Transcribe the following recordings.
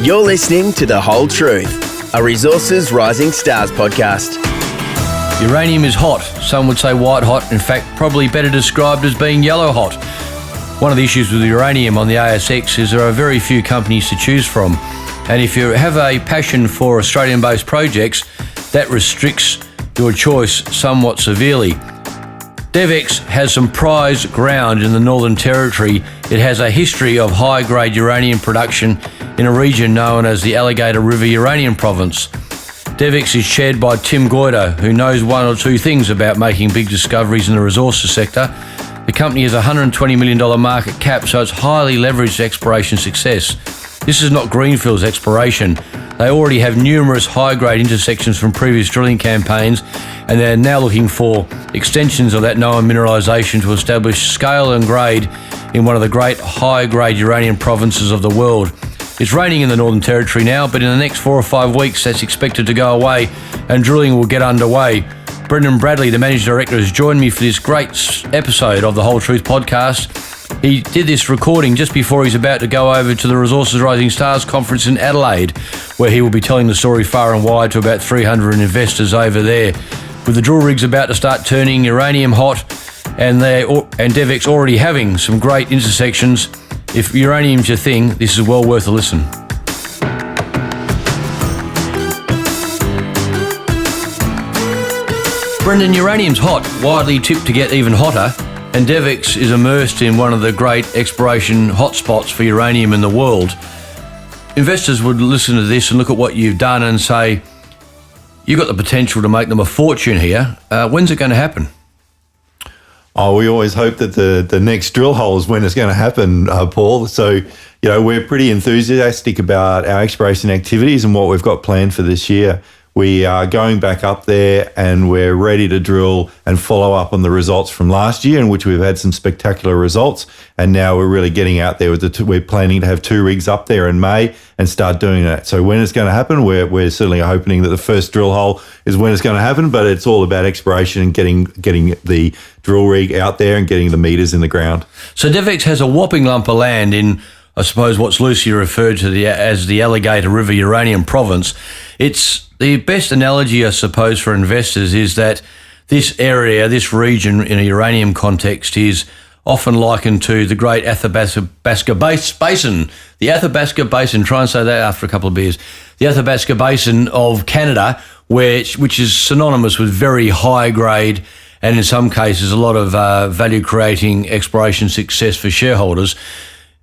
You're listening to The Whole Truth, a Resources Rising Stars podcast. Uranium is hot. Some would say white hot. In fact, probably better described as being yellow hot. One of the issues with uranium on the ASX is there are very few companies to choose from. And if you have a passion for Australian-based projects, that restricts your choice somewhat severely. DevEx has some prized ground in the Northern Territory. It has a history of high-grade uranium production in a region known as the Alligator River Uranium Province. DevEx is chaired by Tim Goyder, who knows one or two things about making big discoveries in the resources sector. The company has a $120 million market cap, so it's highly leveraged exploration success. This is not greenfields exploration. They already have numerous high-grade intersections from previous drilling campaigns, and they're now looking for extensions of that known mineralisation to establish scale and grade in one of the great high-grade uranium provinces of the world. It's raining in the Northern Territory now, but in the next 4 or 5 weeks, that's expected to go away and drilling will get underway. Brendan Bradley, the Managing Director, has joined me for this great episode of the Whole Truth podcast. He did this recording just before he's about to go over to the Resources Rising Stars conference in Adelaide, where he will be telling the story far and wide to about 300 investors over there. With the drill rigs about to start turning uranium hot and DevEx already having some great intersections, if uranium's your thing, this is well worth a listen. Brendan, uranium's hot, widely tipped to get even hotter, and DevEx is immersed in one of the great exploration hotspots for uranium in the world. Investors would listen to this and look at what you've done and say, you've got the potential to make them a fortune here. When's it going to happen? Oh, we always hope that the next drill hole is when it's going to happen, Paul. So, we're pretty enthusiastic about our exploration activities and what we've got planned for this year. We are going back up there and we're ready to drill and follow up on the results from last year, in which we've had some spectacular results. And now we're really getting out there with we're planning to have 2 rigs up there in May and start doing that. So when it's going to happen, we're certainly hoping that the first drill hole is when it's going to happen, but it's all about exploration and getting the drill rig out there and getting the meters in the ground. So DevEx has a whopping lump of land in, I suppose, what's loosely referred to as the Alligator River Uranium Province. It's the best analogy, I suppose, for investors is that this area, this region in a uranium context is often likened to the great Athabasca Basin. The Athabasca Basin, try and say that after a couple of beers. The Athabasca Basin of Canada, which is synonymous with very high grade and in some cases a lot of value-creating exploration success for shareholders.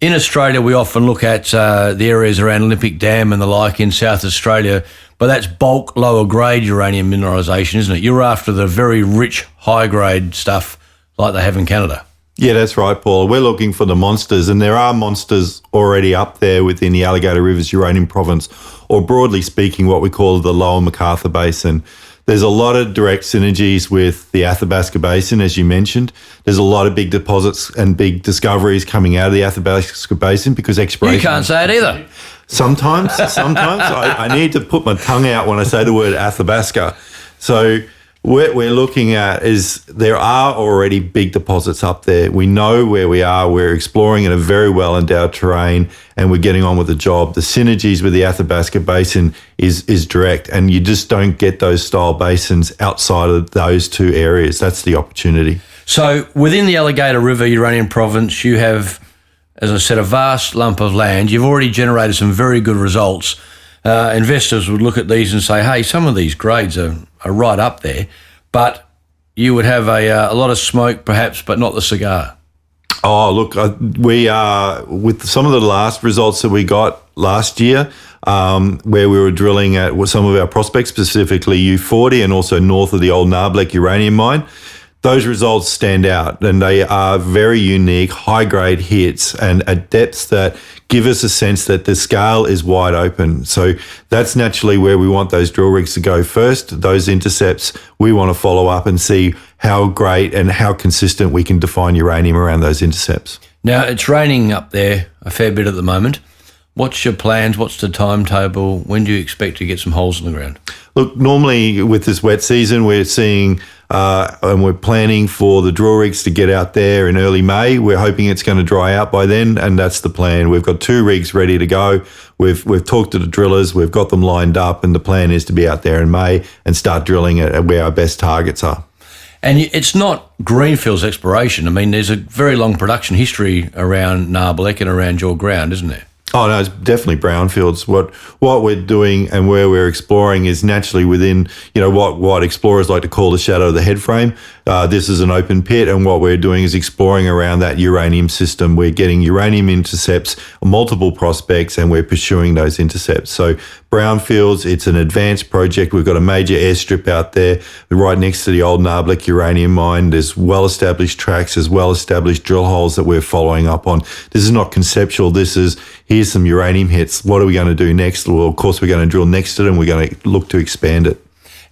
In Australia, we often look at the areas around Olympic Dam and the like in South Australia, but that's bulk, lower-grade uranium mineralisation, isn't it? You're after the very rich, high-grade stuff like they have in Canada. Yeah, that's right, Paul. We're looking for the monsters, and there are monsters already up there within the Alligator Rivers Uranium Province, or broadly speaking, what we call the Lower McArthur Basin. There's a lot of direct synergies with the Athabasca Basin, as you mentioned. There's a lot of big deposits and big discoveries coming out of the Athabasca Basin because exploration... You can't say it either. Sometimes. I need to put my tongue out when I say the word Athabasca. So what we're looking at is there are already big deposits up there. We know where we are. We're exploring in a very well-endowed terrain and we're getting on with the job. The synergies with the Athabasca Basin is direct, and you just don't get those style basins outside of those two areas. That's the opportunity. So within the Alligator River Uranium Province, you have, as I said, a vast lump of land. You've already generated some very good results. Investors would look at these and say, hey, some of these grades are right up there, but you would have a lot of smoke perhaps, but not the cigar. Oh, look, we are, with some of the last results that we got last year, where we were drilling at some of our prospects, specifically U40 and also north of the old Narblek uranium mine, those results stand out and they are very unique, high-grade hits and at depths that give us a sense that the scale is wide open. So that's naturally where we want those drill rigs to go first. Those intercepts, we want to follow up and see how great and how consistent we can define uranium around those intercepts. Now, it's raining up there a fair bit at the moment. What's your plans? What's the timetable? When do you expect to get some holes in the ground? Look, normally with this wet season, we're seeing and we're planning for the drill rigs to get out there in early May. We're hoping it's going to dry out by then, and that's the plan. We've got 2 rigs ready to go. We've talked to the drillers. We've got them lined up, and the plan is to be out there in May and start drilling at where our best targets are. And it's not greenfields exploration. I mean, there's a very long production history around Nabarlek and around your ground, isn't there? Oh, no, it's definitely brownfields. What we're doing and where we're exploring is naturally within, what explorers like to call the shadow of the head frame. This is an open pit, and what we're doing is exploring around that uranium system. We're getting uranium intercepts, multiple prospects, and we're pursuing those intercepts. So brownfields, it's an advanced project. We've got a major airstrip out there right next to the old Nabarlek uranium mine. There's well-established tracks, there's well-established drill holes that we're following up on. This is not conceptual. This is, here's some uranium hits. What are we going to do next? Well, of course, we're going to drill next to it, and we're going to look to expand it.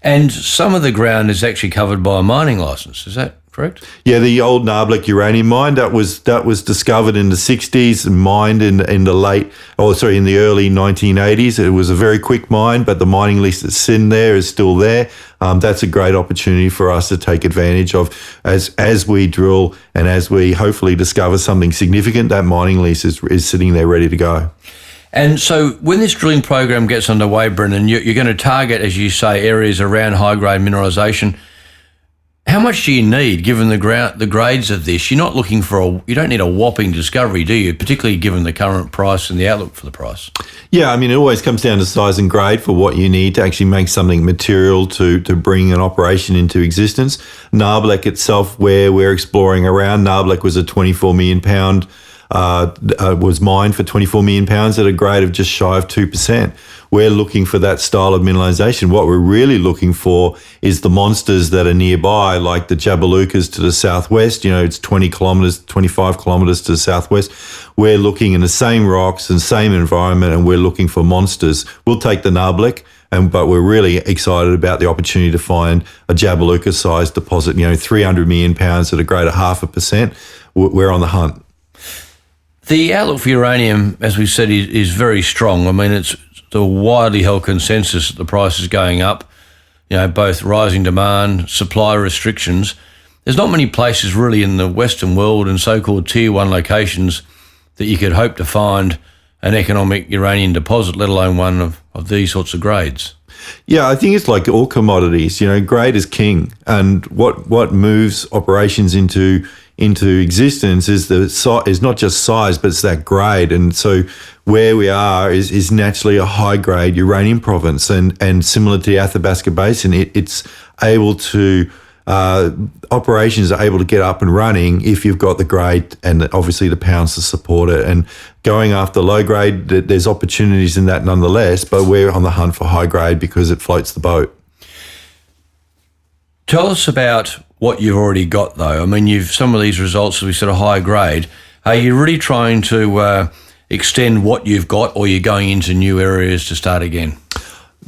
And some of the ground is actually covered by a mining licence. Is that correct? Yeah, the old Nabarlek uranium mine that was discovered in the 60s and mined in the in the early 1980s. It was a very quick mine, but the mining lease that's in there is still there. That's a great opportunity for us to take advantage of as we drill and as we hopefully discover something significant. That mining lease is sitting there ready to go. And so when this drilling program gets underway, Brendan, you're going to target, as you say, areas around high-grade mineralisation. How much do you need, given the grades of this? You're not looking for you don't need a whopping discovery, do you? Particularly given the current price and the outlook for the price. Yeah, I mean, it always comes down to size and grade for what you need to actually make something material to bring an operation into existence. Nabarlek itself, where we're exploring around, Nabarlek was a 24 million pound. Was mined for 24 million pounds at a grade of just shy of 2%. We're looking for that style of mineralisation. What we're really looking for is the monsters that are nearby, like the Jabilukas to the southwest. It's 20 kilometres, 25 kilometres to the southwest. We're looking in the same rocks and same environment, and we're looking for monsters. We'll take the Nabarlek, but we're really excited about the opportunity to find a Jabiluka-sized deposit, 300 million pounds at a grade of 0.5%. We're on the hunt. The outlook for uranium, as we said, is very strong. I mean, it's the widely held consensus that the price is going up, both rising demand, supply restrictions. There's not many places really in the Western world and so-called Tier 1 locations that you could hope to find an economic uranium deposit, let alone one of these sorts of grades. Yeah, I think it's like all commodities. Grade is king, and what moves operations into existence is not just size, but it's that grade. And so where we are is naturally a high grade uranium province, and similar to the Athabasca Basin, it's able to operations are able to get up and running if you've got the grade and obviously the pounds to support it. And going after low grade, there's opportunities in that nonetheless, but we're on the hunt for high grade because it floats the boat. Tell us about what you've already got, though. I mean, some of these results, as we said, are high grade. Are you really trying to extend what you've got, or you're going into new areas to start again?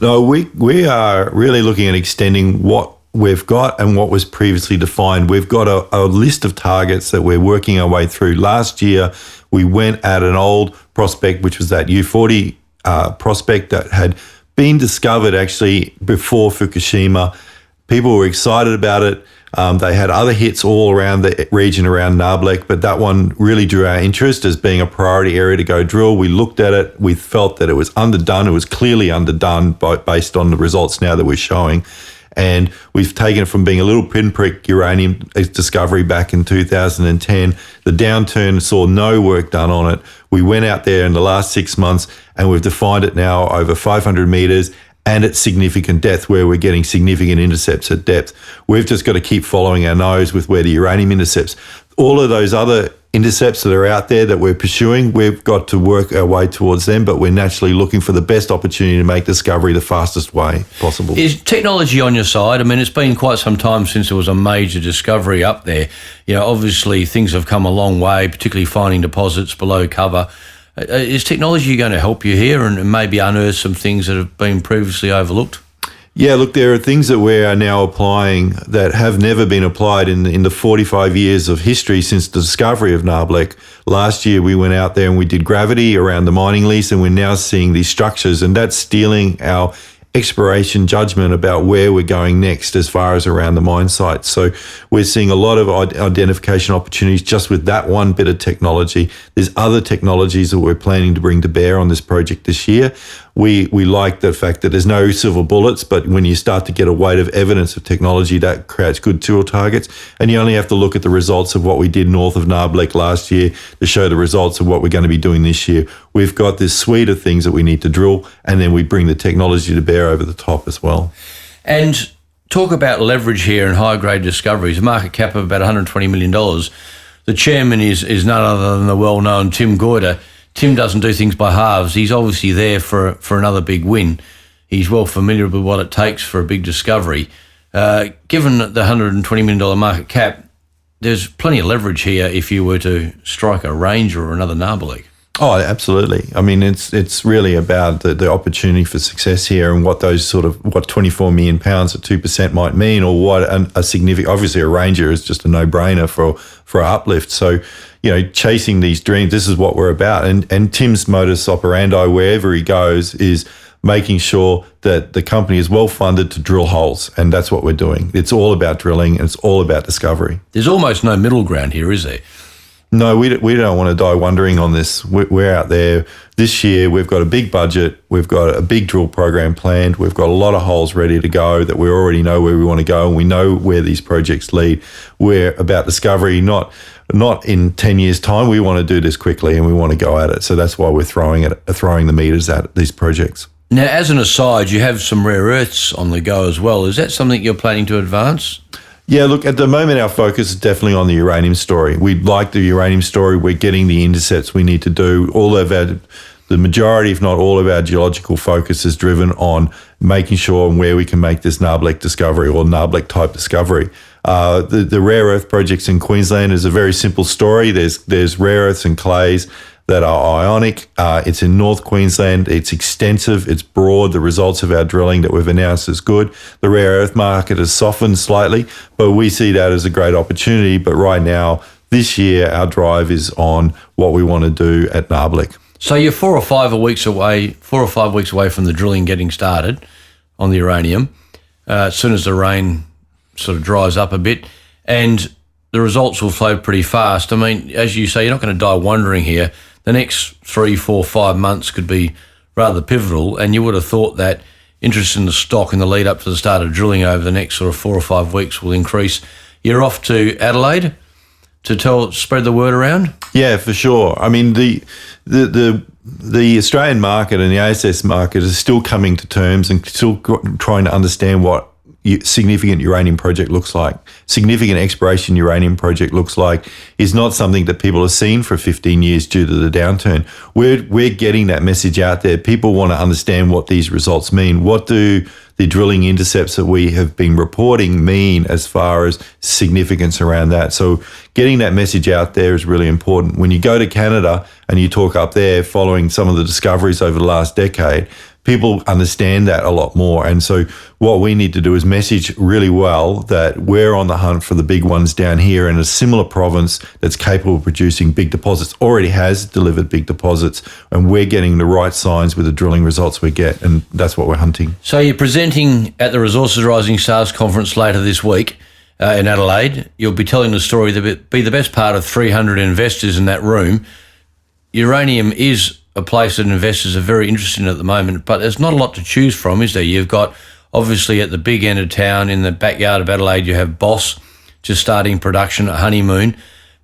No, we are really looking at extending what we've got and what was previously defined. We've got a list of targets that we're working our way through. Last year, we went at an old prospect, which was that U40 prospect that had been discovered actually before Fukushima. People were excited about it. They had other hits all around the region around Nabarlek, but that one really drew our interest as being a priority area to go drill. We looked at it. We felt that it was underdone. It was clearly underdone based on the results now that we're showing. And we've taken it from being a little pinprick uranium discovery back in 2010. The downturn saw no work done on it. We went out there in the last 6 months and we've defined it now over 500 metres and at significant depth, where we're getting significant intercepts at depth. We've just got to keep following our nose with where the uranium intercepts. All of those other intercepts that are out there that we're pursuing, we've got to work our way towards them, but we're naturally looking for the best opportunity to make discovery the fastest way possible. Is technology on your side? I mean, it's been quite some time since there was a major discovery up there. Obviously things have come a long way, particularly finding deposits below cover. Is technology going to help you here and maybe unearth some things that have been previously overlooked? Yeah, look, there are things that we are now applying that have never been applied in the 45 years of history since the discovery of Nabarlek. Last year, we went out there and we did gravity around the mining lease, and we're now seeing these structures, and that's stealing our exploration judgment about where we're going next as far as around the mine site. So we're seeing a lot of identification opportunities just with that one bit of technology. There's other technologies that we're planning to bring to bear on this project this year. We like the fact that there's no silver bullets, but when you start to get a weight of evidence of technology, that creates good tool targets. And you only have to look at the results of what we did north of Nabarlek last year to show the results of what we're going to be doing this year. We've got this suite of things that we need to drill, and then we bring the technology to bear over the top as well. And talk about leverage here and high-grade discoveries, a market cap of about $120 million. The chairman is none other than the well-known Tim Goyder. Tim doesn't do things by halves. He's obviously there for another big win. He's well familiar with what it takes for a big discovery. Given the $120 million market cap, there's plenty of leverage here if you were to strike a Ranger or another Nabarlek. Oh, absolutely. I mean, it's really about the opportunity for success here and what those what 24 million pounds at 2% might mean, or what a significant, obviously a Ranger is just a no-brainer for our uplift. So, chasing these dreams, this is what we're about. And Tim's modus operandi, wherever he goes, is making sure that the company is well funded to drill holes. And that's what we're doing. It's all about drilling, and it's all about discovery. There's almost no middle ground here, is there? No, we don't want to die wondering on this. We're out there. This year, we've got a big budget. We've got a big drill program planned. We've got a lot of holes ready to go that we already know where we want to go, and we know where these projects lead. We're about discovery, not in 10 years' time. We want to do this quickly, and we want to go at it. So that's why we're throwing the meters at these projects. Now, as an aside, you have some rare earths on the go as well. Is that something you're planning to advance? Yeah, look, at the moment, our focus is definitely on the uranium story. We like the uranium story. We're getting the intercepts we need to do. The majority, if not all of our geological focus is driven on making sure and where we can make this Nabarlek discovery or Nabarlek type discovery. The rare earth projects in Queensland is a very simple story. There's rare earths and clays that are ionic. It's in North Queensland. It's extensive. It's broad. The results of our drilling that we've announced is good. The rare earth market has softened slightly, but we see that as a great opportunity. But right now, this year, our drive is on what we want to do at Nabarlek. So you're 4 or 5 weeks away from the drilling getting started on the uranium, as soon as the rain sort of dries up a bit, and the results will flow pretty fast. I mean, as you say, you're not going to die wondering here. The next 3, 4, 5 months could be rather pivotal, and you would have thought that interest in the stock in the lead up to the start of drilling over the next sort of 4 or 5 weeks will increase. You're off to Adelaide to spread the word around? Yeah, for sure. I mean, the Australian market and the ASX market is still coming to terms and still trying to understand what significant uranium project looks like. Significant exploration uranium project looks like is not something that people have seen for 15 years due to the downturn. We're getting that message out there. People want to understand what these results mean. What do the drilling intercepts that we have been reporting mean as far as significance around that? So getting that message out there is really important. When you go to Canada and you talk up there following some of the discoveries over the last decade, people understand that a lot more. And so what we need to do is message really well that we're on the hunt for the big ones down here in a similar province that's capable of producing big deposits, already has delivered big deposits, and we're getting the right signs with the drilling results we get, and that's what we're hunting. So you're presenting at the Resources Rising Stars conference later this week in Adelaide. You'll be telling the story that will be the best part of 300 investors in that room. Uranium is a place that investors are very interested in at the moment, but there's not a lot to choose from, is there? You've got, obviously, at the big end of town, in the backyard of Adelaide, you have Boss just starting production at Honeymoon,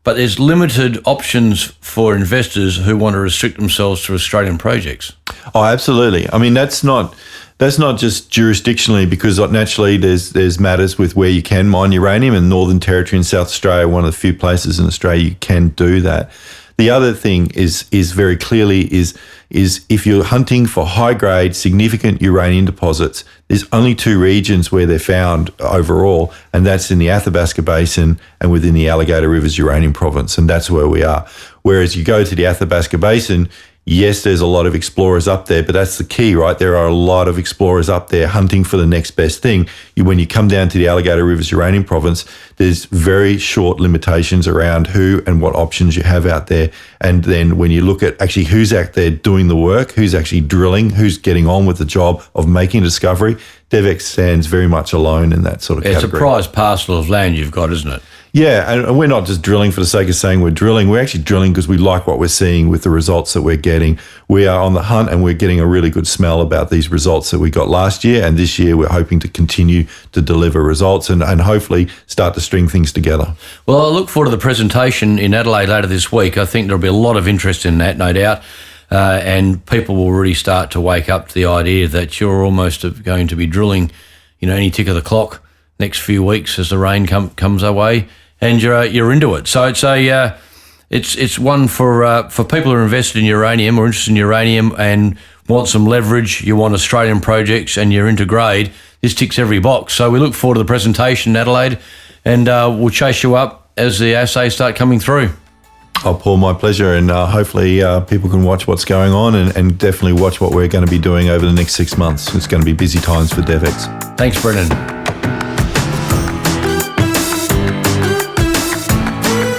but there's limited options for investors who want to restrict themselves to Australian projects. Oh, absolutely. I mean, that's not just jurisdictionally, because naturally there's matters with where you can mine uranium, and Northern Territory and South Australia are one of the few places in Australia you can do that. The other thing is very clearly is if you're hunting for high-grade, significant uranium deposits, there's only 2 regions where they're found overall, and that's in the Athabasca Basin and within the Alligator River Uranium Province, and that's where we are. Whereas you go to the Athabasca Basin, Yes, there's a lot of explorers up there, but that's the key, right? There are a lot of explorers up there hunting for the next best thing. When you come down to the Alligator River Uranium Province, there's very short limitations around who and what options you have out there. And then when you look at actually who's out there doing the work, who's actually drilling, who's getting on with the job of making a discovery, DevEx stands very much alone in that sort of category. It's a prized parcel of land you've got, isn't it? Yeah, and we're not just drilling for the sake of saying we're drilling. We're actually drilling because we like what we're seeing with the results that we're getting. We are on the hunt and we're getting a really good smell about these results that we got last year. And this year we're hoping to continue to deliver results and hopefully start to string things together. Well, I look forward to the presentation in Adelaide later this week. I think there'll be a lot of interest in that, no doubt. And people will really start to wake up to the idea that you're almost going to be drilling, any tick of the clock next few weeks as the rain comes our way. And you're into it. So it's one for people who are invested in uranium or interested in uranium and want some leverage. You want Australian projects and you're into grade. This ticks every box. So we look forward to the presentation in Adelaide, and we'll chase you up as the assays start coming through. Oh, Paul, my pleasure. And hopefully people can watch what's going on and definitely watch what we're going to be doing over the next 6 months. It's going to be busy times for DevEx. Thanks, Brendan.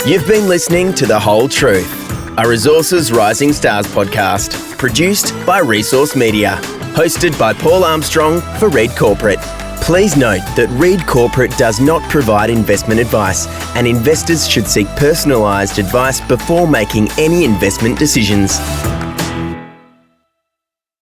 You've been listening to The Whole Truth, a Resources Rising Stars podcast, produced by Resource Media, hosted by Paul Armstrong for Reed Corporate. Please note that Reed Corporate does not provide investment advice, and investors should seek personalised advice before making any investment decisions.